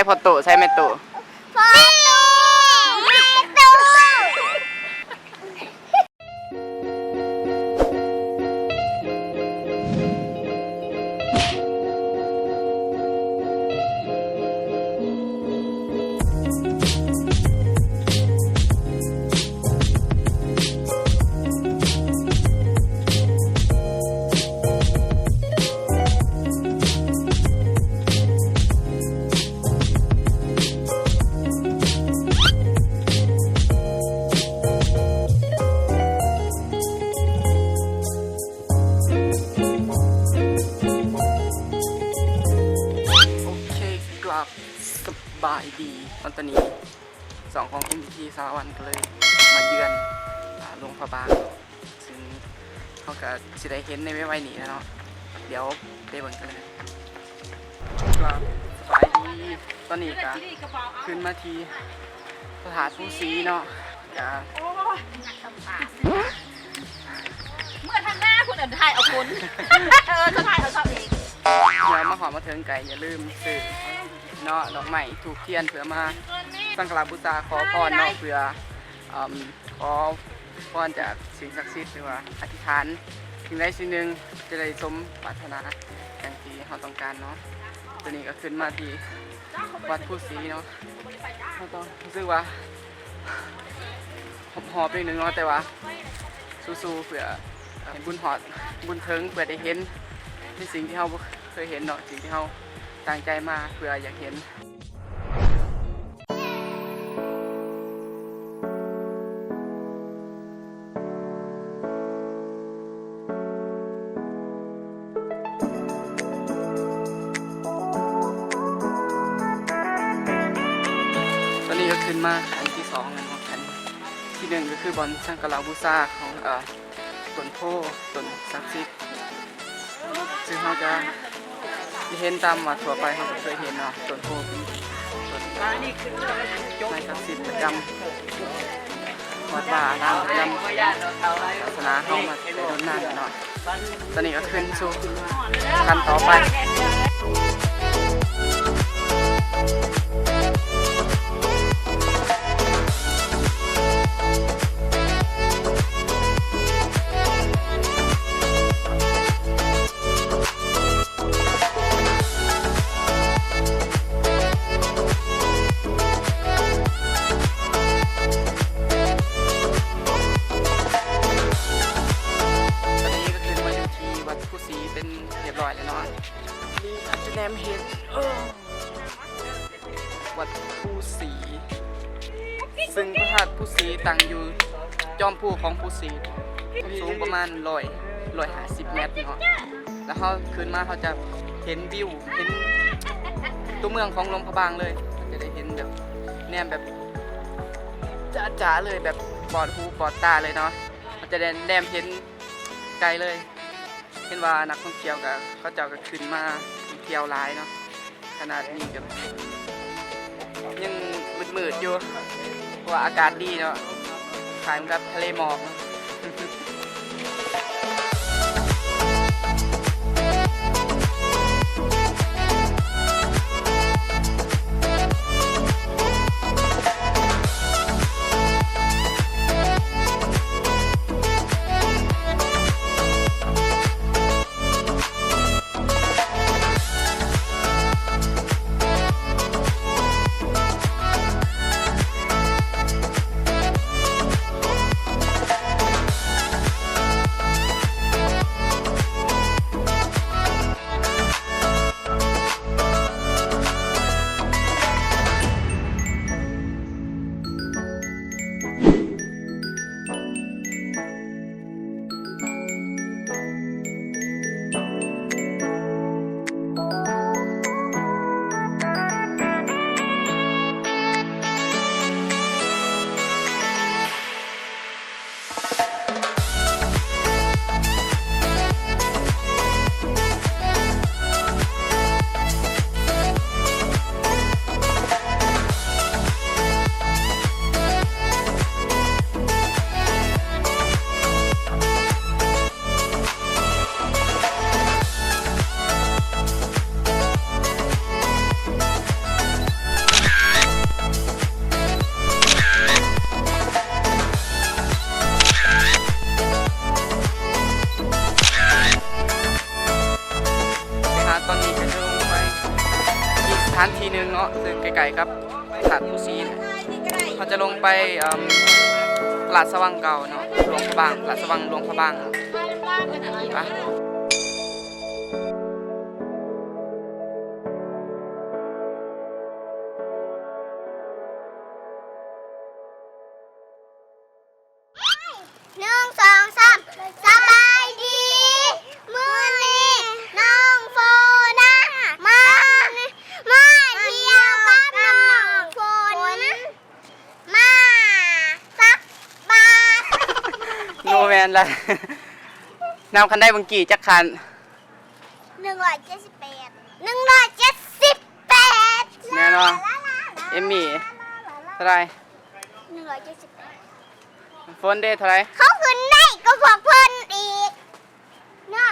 พอโตใช่ไหมโตพอตูแม่ตู โอเคกลับสบายดีตอนนี้สองของคุณพี่สาวันก็เลยมาเยือนหลวงพระบางซึ่งเขาก็จะได้เห็นในไว้นี้นะเนาะเดี๋ยวไปเบิ่งกันเลยกลับสบายดีตอนนี้ก็ขึ้นมาที่สถานผู้ศรีเนาะก็ เมื่อทางหน้าคุณอันไทยเอาคนจะถ่ายเอาชอบเอง เดี๋ยวมาขอมาเทิงไก่อย่าลืมซื้อเนาะดอกไม้ถูกเทียนเพื่อมาสังฆราบูชาขอพรเนาะเพื่อขอพรจากสิ่งศักดิ์สิทธิ์หรือว่าอธิษฐานสิ่งใดสิ่งหนึ่งจะได้สมปรารถนาอย่างที่เราต้องการเนาะตัวนี้ก็ขึ้นมาที่วัดผู้ศรีเนาะเราต้องรู้สึกว่าหอบๆนิดนึงเนาะแต่ว่าสู้ๆเพื่อบุญหอดบุญเทิงเพื่อได้เห็นในสิ่งที่เราเคยเห็นเนาะสิ่งที่เราตั้งใจมาเพื่ออยากเห็นตอนนี้ก็ขึ้นมาอันที่สองนะครับอันที่หนึ่งก็คือบอนสังฆราบูชาของต้นโพต้นศักดิ์สิทธิ์ซึ่งเราจะเห็นตามวัดทั่วไปเขาก็เคยเห็นเนาะต้นโพเป็นต้นไม้ศักดิ์สิทธิ์ประจำวัดว่าอารามประจำศาสนาเข้ามาในรุ่นนั้นเนาะตอนนี้ก็ขึ้นสู่ขั้นต่อไปเป็นเรียบร้อยแล้วเนาะนี่อาจจะแนมเห็นวัดผู้ศรีซึ่งพระธาตุผู้ศรีตั้งอยู่จอมภูของผู้ศรีสูงประมาณ150 เมตรเนาะแล้วเขาขึ้นมาเขาจะเห็นวิวเห็นตัวเมืองของหลวงพระบางเลยจะได้เห็นแบบแนมแบบจ๋าๆเลยแบบปอดหูปอดตาเลยเนาะเขาจะได้แนมเห็นไกลเลยเห็นว่านักท่องเที่ยวกับเขาเจ้าก็ขึ้นมาเที่ยวหลายเนาะขนาดนี้กับยังมืดๆอยู่เพราะว่าอากาศดีเนาะคล้ายกับทะเลหมอก ตอนนี้ก็จะลงไปอีกสถานที่หนึ่งเนาะซึ่งไกลๆครับหาดผู้ซีเนี่ยเขาจะลงไปตลาดสว่างเก่าเนาะหลวงพระบางตลาดสว่างหลวงพระบางเนาะไป 1 2 3สบายดีมื้อนี้น้องโฟนะมาเที่ยวกับน้องฝนมาสักบาท โนแมนละ นำคันได้บางกี่จักคัน 178แน่นอนเอมมี่เท่าไหร 178 โฟนเดย์เท่าไหร เขาขึ้นได้ก็พวกเพิ่นอีกเนาะ